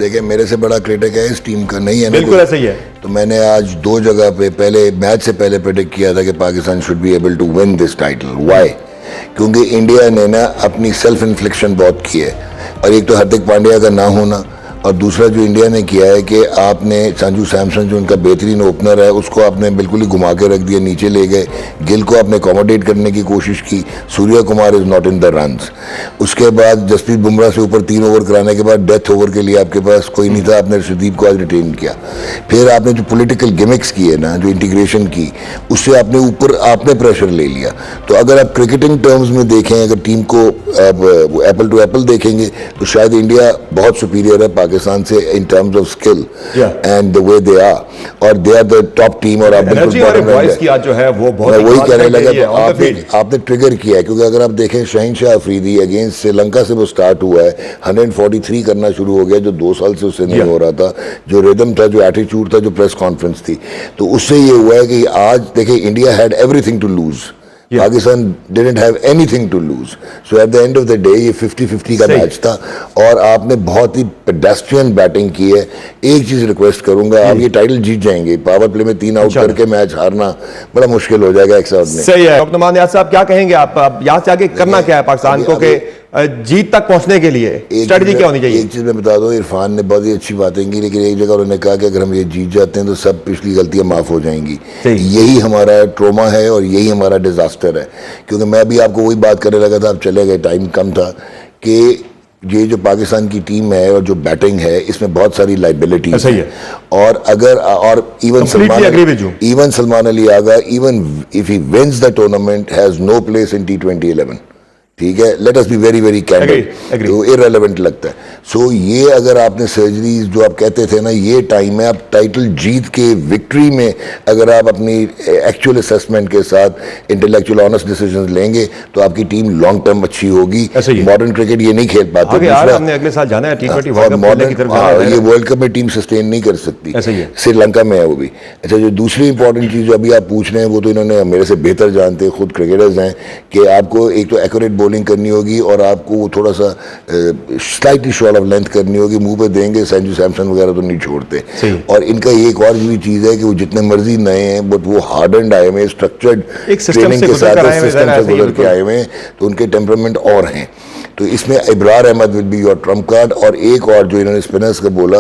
देखिए मेरे से बड़ा क्रिटिक है इस टीम का नहीं है ना बिल्कुल ऐसा ही है। तो मैंने आज 2 जगह पे पहले मैच से पहले प्रेडिक्ट किया था कि Pakistan should be able to win this title. Why? क्योंकि इंडिया ने ना अपनी सेल्फ इन्फ्लिक्शन बहुत की है, और एक तो हार्दिक पांड्या का ना होना, और दूसरा जो इंडिया ने किया है कि आपने संजू सैमसन जो उनका बेहतरीन ओपनर है उसको आपने बिल्कुल ही घुमा के रख दिया, नीचे ले गए। गिल को आपने अकोमोडेट करने की कोशिश की, Surya Kumar is not in the runs. उसके बाद जसप्रीत बुमराह से ऊपर 3 ओवर कराने के बाद डेथ ओवर के लिए आपके पास कोई नहीं था, आपने अर्शदीप को आज रिटेन किया। फिर आपने जो पॉलिटिकल गिमिक्स किए ना, जो इंटीग्रेशन की, उससे आपने ऊपर आपने प्रेशर ले लिया। तो अगर आप क्रिकेटिंग टर्म्स में देखें, अगर टीम को एप्पल टू एप्पल देखेंगे तो शायद इंडिया बहुत सुपीरियर है पाकिस्तान से in terms of skill and the way they are, और they are the top team. और आप एनर्जी हमारे बॉयज की आज जो है वो बहुत, वही कहने लगा, आपने ट्रिगर किया है। क्योंकि अगर आप देखें शहनशाह अफरीदी अगेंस्ट श्रीलंका से वो स्टार्ट हुआ है, 143 करना शुरू हो गया, जो 2 साल से उससे नहीं हो रहा था, जो रिदम था, जो एटीट्यूड था, जो प्रेस कॉन्फ्रेंस थी। तो उससे ये हुआ है कि आज देखिए India had everything to lose, Pakistan didn't have anything to lose. So at the end of the day ये 50-50 का मैच था, और आपने बहुत ही पेडेस्ट्रियन बैटिंग की है। एक चीज रिक्वेस्ट करूंगा, आप ये टाइटल जीत जाएंगे, पावर प्ले में 3 आउट करके मैच हारना बड़ा मुश्किल हो जाएगा एक साथ में। सही है। डॉक्टर नुमान नियाज़ साहब क्या कहेंगे आप यहाँ से आगे करना क्या है पाकिस्तान को कि जीत तक पहुंचने के लिए स्ट्रेटजी क्या होनी चाहिए? एक चीज मैं बता दूं, इरफान ने बहुत ही अच्छी बातें की, लेकिन एक जगह उन्होंने कहा कि अगर हम ये जीत जाते हैं तो सब पिछली गलतियां माफ हो जाएंगी। यही हमारा ट्रोमा है और यही हमारा डिजास्टर है। क्योंकि मैं भी आपको वही बात करने लगा था, आप चले गए, टाइम कम था, कि ये जो पाकिस्तान की टीम है और जो बैटिंग है इसमें बहुत सारी लाइबिलिटीज है। और अगर और even Salman Ali Agha, even if he wins the tournament, has no place in T20 11। ठीक है, let us be very very candid, तो इररिलेवेंट लगता है। सो ये अगर आपने सर्जरीज जो आप कहते थे ना, ये टाइम है, आप टाइटल जीत के विक्ट्री में अगर आप अपनी एक्चुअल असेसमेंट के साथ इंटेलेक्चुअल ऑनेस्ट डिसीजंस लेंगे तो आपकी टीम लॉन्ग टर्म अच्छी होगी। मॉडर्न क्रिकेट ये नहीं खेल पाते, हमने अगले साल जाना है T20 वर्ल्ड कप, ये वर्ल्ड कप में टीम सस्टेन नहीं कर सकती, श्रीलंका में है वो भी। अच्छा, जो दूसरी इंपॉर्टेंट चीज जो अभी आप पूछ रहे हैं वो तो इन्होंने मेरे से बेहतर जानते हैं, खुद क्रिकेटर्स हैं, कि आपको एक तो एक्यूरेट बॉलिंग करनी होगी और आपको वो थोड़ा सा स्लाइटली शॉर्ट ऑफ लेंथ करनी होगी। मुंह पे देंगे, संजू सैमसन वगैरह तो नहीं छोड़ते। और इनका एक और भी चीज है कि वो जितने मर्जी नए हैं बट वो हार्ड एंड आए हुए, स्ट्रक्चर्ड ट्रेनिंग के साथ सिस्टम से गुजर के आए हुए हैं, तो उनके टेम्परामेंट और हैं। तो इसमें Ibrar Ahmed will be your trump card. और एक और जो इन्होंने स्पिनर्स का बोला,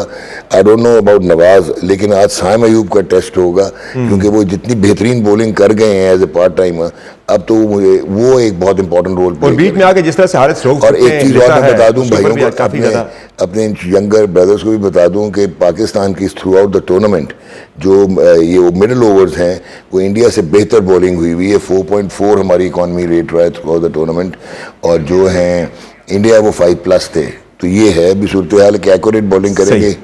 I don't know about Nawaz, लेकिन आज साइम अयूब का टेस्ट होगा, क्योंकि वो जितनी बेहतरीन बॉलिंग कर गए हैं एज ए पार्ट टाइमर, अब तो मुझे वो एक बहुत इंपॉर्टेंट रोल और बीच में आके जिस तरह से हारिस स्ट्रोक्स, और एक चीज और मैं बता दूं भाइयों को, अपने यंगर ब्रदर्स को भी बता दूं कि पाकिस्तान की थ्रू आउट द टूर्नामेंट जो ये मिडिल ओवर्स हैं वो इंडिया से बेहतर बॉलिंग हुई है। 4.4 हमारी इकॉनमी रेट रहा है थ्रू आउट द टूर्नामेंट, और जो हैं इंडिया वो 5+ थे। तो ये है अभी सूरत हाल कि एक्यूरेट बॉलिंग करेंगे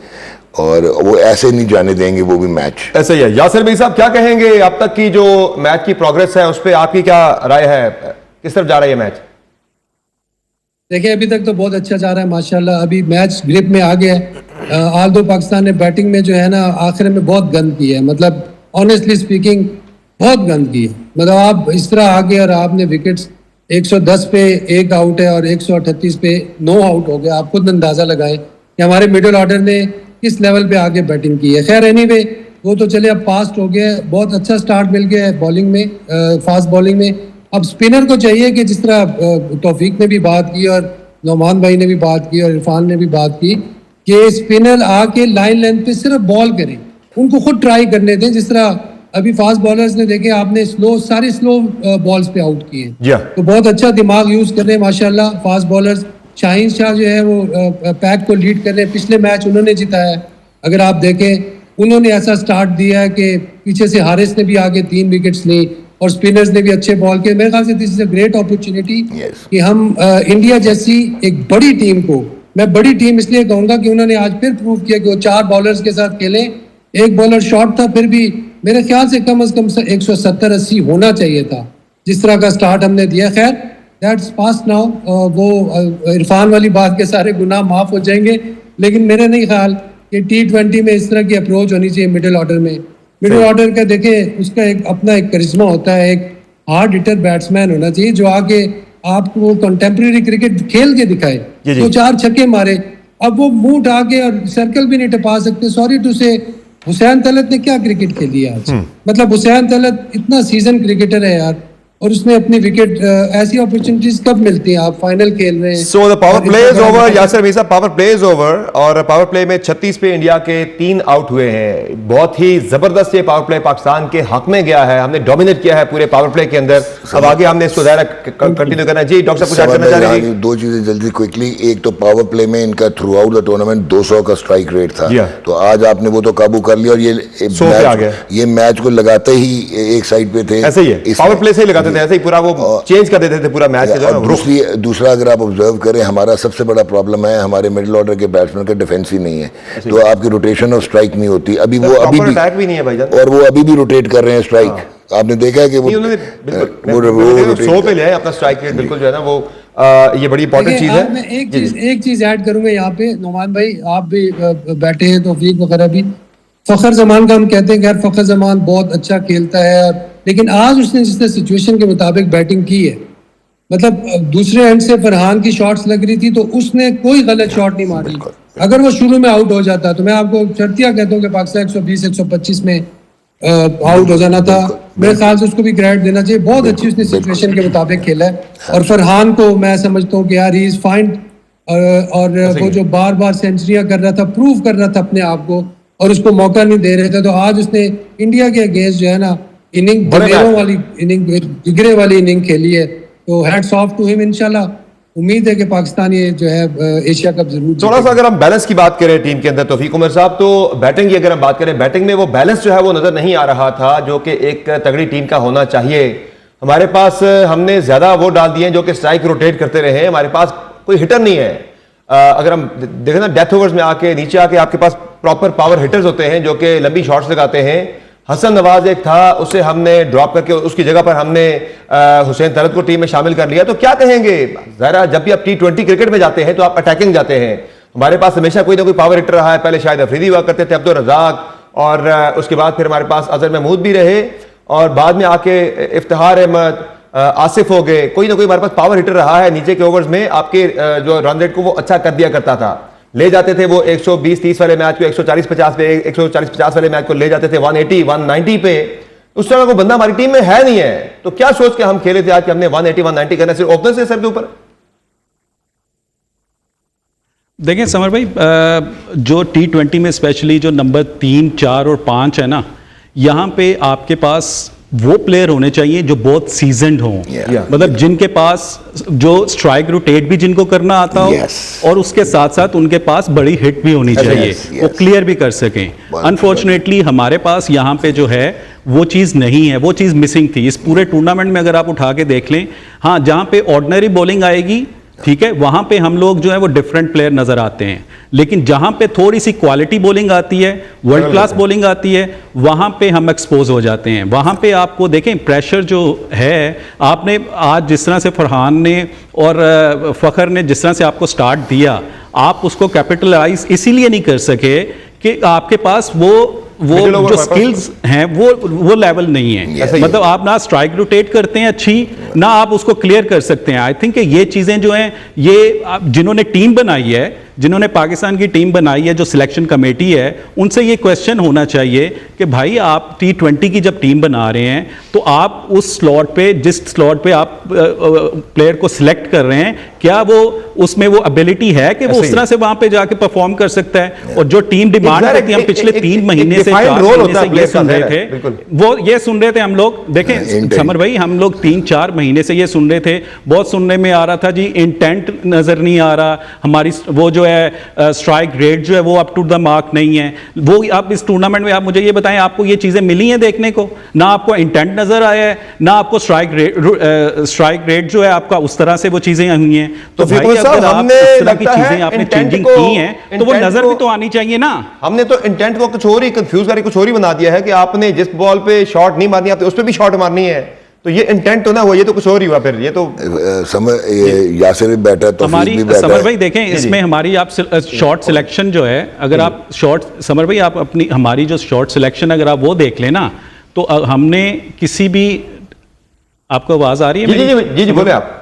और वो ऐसे नहीं जाने देंगे वो भी मैच। ऐसा ही है। यासिर भाई साहब क्या कहेंगे, अब तक की जो मैच की प्रोग्रेस है उस पर आपकी क्या राय है, किस तरफ जा रहा है ये मैच? देखिए अभी तक तो बहुत अच्छा जा रहा है माशाल्लाह, अभी मैच ग्रिप में आ गया है। आल दो पाकिस्तान ने बैटिंग में जो है ना आखिर में बहुत गंद की है, मतलब ऑनेस्टली स्पीकिंग बहुत गंद की है। मतलब आप इस तरह आ गए और आपने विकेट्स 110 पे 1 आउट है और 138 पे 9 आउट हो गया। आप खुद अंदाजा लगाएं कि हमारे मिडिल ऑर्डर ने किस लेवल पे आगे बैटिंग की है। खैर एनीवे वो तो चले, अब पास्ट हो गया, बहुत अच्छा स्टार्ट मिल गया है बॉलिंग में, फास्ट बॉलिंग में। अब स्पिनर को चाहिए कि जिस तरह तौफीक ने भी बात की और नौमान भाई ने भी बात की और इरफान ने भी बात की, कि स्पिनर आके लाइन लेंथ पे सिर्फ बॉल करें, उनको खुद ट्राई करने दें। जिस तरह अभी फास्ट बॉलर्स ने देखे आपने सारे स्लो बॉल्स पे आउट किए, तो बहुत अच्छा दिमाग यूज कर रहे हैं माशाल्लाह फास्ट बॉलर्स। शाहीन शाह जो है वो पैक को लीड कर रहे हैं, पिछले मैच उन्होंने जिताया है। अगर आप देखें उन्होंने ऐसा स्टार्ट दिया है कि पीछे से हारिस ने भी आगे 3 विकेट्स ली और स्पिनर्स ने भी अच्छे बॉल किए। मेरे ख्याल से this is a great opportunity कि हम इंडिया जैसी एक बड़ी टीम को, मैं बड़ी टीम इसलिए कहूंगा कि उन्होंने आज फिर प्रूव किया कि वो 4 बॉलर्स के साथ खेले। एक बॉलर शॉर्ट था, फिर भी मेरे ख्याल से कम 170-80 होना चाहिए था जिस तरह का स्टार्ट हमने दिया। खैर दैट्स पास्ट नाउ, वो इरफान वाली बात के सारे गुनाह माफ हो जाएंगे, लेकिन मेरे नहीं ख्याल कि T20 में इस तरह की अप्रोच होनी चाहिए मिडिल ऑर्डर में। मिडिल ऑर्डर का देखें उसका एक अपना एक करिश्मा होता है, एक हार्ड हिटर बैट्समैन होना चाहिए जो आके आपको कंटेम्प्रेरी क्रिकेट खेल के दिखाए, तो 4 छक्के मारे। अब वो मुंह उठा के और सर्कल भी नहीं टपा सकते। सॉरी टू से, हुसैन तलत ने क्या क्रिकेट खेली है आज? मतलब हुसैन तलत इतना सीजन क्रिकेटर है यार, और उसने अपनी विकेट, ऐसी अपॉर्चुनिटीज कब मिलती हैं? आप फाइनल खेल रहे हैं। So the power play is over, Yasir Misa, power play is over. और पावर प्ले में 36 पे इंडिया के 3 आउट हुए हैं। बहुत ही जबरदस्त ये पावर प्ले पाकिस्तान के हक में गया है। हमने डोमिनेट किया है पूरे पावर प्ले के अंदर। अब आगे हमने इसको ज़ाहिर कंटिन्यू करना है। जी डॉक्टर साहब कुछ ऐड करना चाह रहे हैं? दो चीजें जल्दी क्विकली। एक तो पावर प्ले में इनका थ्रू आउट द टूर्नामेंट 200 का स्ट्राइक रेट था, तो आज आपने वो तो काबू कर लिया, और ये मैच को लगाते ही एक साइड पे थे। ऐसे ही है, पावर प्ले से ही लगाते थे, ऐसे ही पूरा वो चेंज कर देते थे पूरा मैच का। दूसरा अगर आप ऑब्जर्व करें, हमारा सबसे बड़ा प्रॉब्लम है हमारे मिडिल ऑर्डर के बैट्समैन का डिफेंस ही नहीं है, तो आपकी रोटेशन ऑफ स्ट्राइक नहीं होती। अभी वो अभी भी अटैक भी नहीं है भाईजान, और वो अभी भी रोटेट कर रहे हैं स्ट्राइक। आपने देखा है कि वो 100 पे ले आए अपना स्ट्राइक रेट, बिल्कुल जो है ना वो ये बड़ी इंपॉर्टेंट चीज है। मैं एक चीज ऐड करूंगा यहाँ पे, नोमान भाई आप भी बैठे हैं, तौफीक वगैरह भी। फखर जमान का हम कहते हैं कि यार फखर जमान बहुत अच्छा खेलता है, लेकिन आज उसने जिसने सिचुएशन के मुताबिक बैटिंग की है, मतलब दूसरे एंड से फरहान की शॉट्स लग रही थी तो उसने कोई गलत शॉट नहीं मारी। अगर वो शुरू में आउट हो जाता तो मैं आपको शर्तिया कहता हूँ कि पाकिस्तान 120-125 में आउट हो जाना था। मेरे ख्याल से उसको भी क्रेडिट देना चाहिए, बहुत अच्छी उसने सिचुएशन के मुताबिक खेला है। और फरहान को मैं समझता हूँ कि यार ही इज फाइन, और वो जो बार बार सेंचुरियां कर रहा था, प्रूव कर रहा था अपने आप को, और उसको मौका नहीं दे रहे थे, तो आज उसने इंडिया के अगेंस्ट जो है ना इनिंग जिगरे वाली इनिंग खेली है, तो हैट्स ऑफ टू हिम। इंशाल्लाह उम्मीद है कि पाकिस्तान ये जो है एशिया कप जरूर। थोड़ा सा अगर हम बैलेंस की बात करें टीम के अंदर तौफीक उमर साहब, तो बैटिंग की अगर हम बात करें, बैटिंग में वो बैलेंस जो है वो नजर नहीं आ रहा था जो कि एक तगड़ी टीम का होना चाहिए। हमारे पास हमने ज्यादा वो डाल दिए जो कि स्ट्राइक रोटेट करते रहे, हमारे पास कोई हिटर नहीं है। अगर हम देखें ना डेथ ओवर्स में आके नीचे आके आपके पास प्रॉपर पावर हिटर्स होते हैं जो कि लंबी शॉट्स लगाते हैं। हसन नवाज एक था, उसे हमने ड्रॉप करके उसकी जगह पर हमने हुसैन तलत को टीम में शामिल कर लिया। तो क्या कहेंगे, जरा जब भी आप T20 क्रिकेट में जाते हैं तो आप अटैकिंग जाते हैं। हमारे पास हमेशा कोई ना कोई पावर हिटर रहा है। पहले शायद अफरीदी हुआ करते थे, अब्दुल रज़ाक, और उसके बाद फिर हमारे पास अजहर महमूद भी रहे, और बाद में आके इफ्तिहार अहमद, आसिफ हो गए। कोई ना कोई हमारे पास पावर हिटर रहा है नीचे के ओवर्स में, आपके जो रन रेट को वो अच्छा कर दिया करता था। ले जाते थे वो 120-30 वाले मैच को 140-50 पे, 140-50 वाले मैच को ले जाते थे 180-190 पे। उस समय वो बंदा हमारी टीम में है नहीं है, तो क्या सोच के हम खेले थे आज कि हमने 180-190 करना सिर्फ ओपनर से सर के ऊपर? देखिए समर भाई, जो T20 में स्पेशली जो नंबर 3, 4 और 5 है ना, यहाँ पे आपके पास वो प्लेयर होने चाहिए जो बहुत सीजनड हों, मतलब जिनके पास जो स्ट्राइक रोटेट भी जिनको करना आता हो, और उसके साथ साथ उनके पास बड़ी हिट भी होनी चाहिए, वो क्लियर भी कर सकें। अनफॉर्चुनेटली हमारे पास यहाँ पे जो है वो चीज़ नहीं है, वो चीज़ मिसिंग थी इस पूरे टूर्नामेंट में। अगर आप उठा के देख लें, हाँ जहाँ पे ऑर्डिनरी बॉलिंग आएगी ठीक है, वहाँ पे हम लोग जो है वो डिफरेंट प्लेयर नज़र आते हैं, लेकिन जहाँ पे थोड़ी सी क्वालिटी बॉलिंग आती है, वर्ल्ड क्लास बॉलिंग आती है, वहाँ पे हम एक्सपोज हो जाते हैं। वहाँ पे आपको देखें प्रेशर जो है, आपने आज जिस तरह से फरहान ने और फ़खर ने जिस तरह से आपको स्टार्ट दिया, आप उसको कैपिटलाइज इसीलिए नहीं कर सके कि आपके पास वो जो स्किल्स हैं वो लेवल नहीं है। मतलब आप ना स्ट्राइक रोटेट करते हैं अच्छी, ना आप उसको क्लियर कर सकते हैं। आई थिंक ये चीज़ें जो हैं, ये जिन्होंने टीम बनाई है, जिन्होंने पाकिस्तान की टीम बनाई है, जो सिलेक्शन कमेटी है, उनसे ये क्वेश्चन होना चाहिए कि भाई आप T20 की जब टीम बना रहे हैं तो आप उस स्लॉट पे, जिस स्लॉट पे आप प्लेयर को सिलेक्ट कर रहे हैं, क्या वो उसमें वो एबिलिटी है कि वो उस तरह से वहां पे जाके परफॉर्म कर सकता है। और जो टीम डिमांड करती है, हम पिछले 3 महीने से 4 महीने से ये सुन रहे थे, वो ये सुन रहे थे हम लोग। देखें समर भाई, हम लोग 3-4 महीने से ये सुन रहे थे, बहुत सुनने में आ रहा था जी इंटेंट नजर नहीं आ रहा, हमारी वो जो है स्ट्राइक रेट जो है वो अप टू द मार्क नहीं है। वो आप इस टूर्नामेंट में आप मुझे ये बताएं, आपको ये चीजें मिली हैं देखने को? ना आपको इंटेंट नजर आया है, ना आपको स्ट्राइक रेट जो है आपका उस तरह से वो चीजें हुई हैं। तो भाई अगर आप इस तरह की चीजें आपने चेंजिंग की हैं तो वो नजर भी तो आनी चाहिए ना। हमने तो इंटेंट को कुछ और ही कंफ्यूज करके कुछ और ही बना दिया है कि आपने जिस बॉल पे शॉट नहीं मारनी, आपने उस पे भी शॉट मारनी है, तो ये इंटेंट तो ना हुआ, ये तो कुछ और ही हुआ। फिर ये तो यासिर भी बैठा, तो हमारी समर भाई देखें इसमें हमारी आप शॉर्ट सिलेक्शन जो है, अगर आप शॉर्ट समर भाई आप अपनी हमारी जो शॉर्ट सिलेक्शन अगर आप वो देख लें ना, तो हमने किसी भी, आपको आवाज आ रही है? जी बोले आप।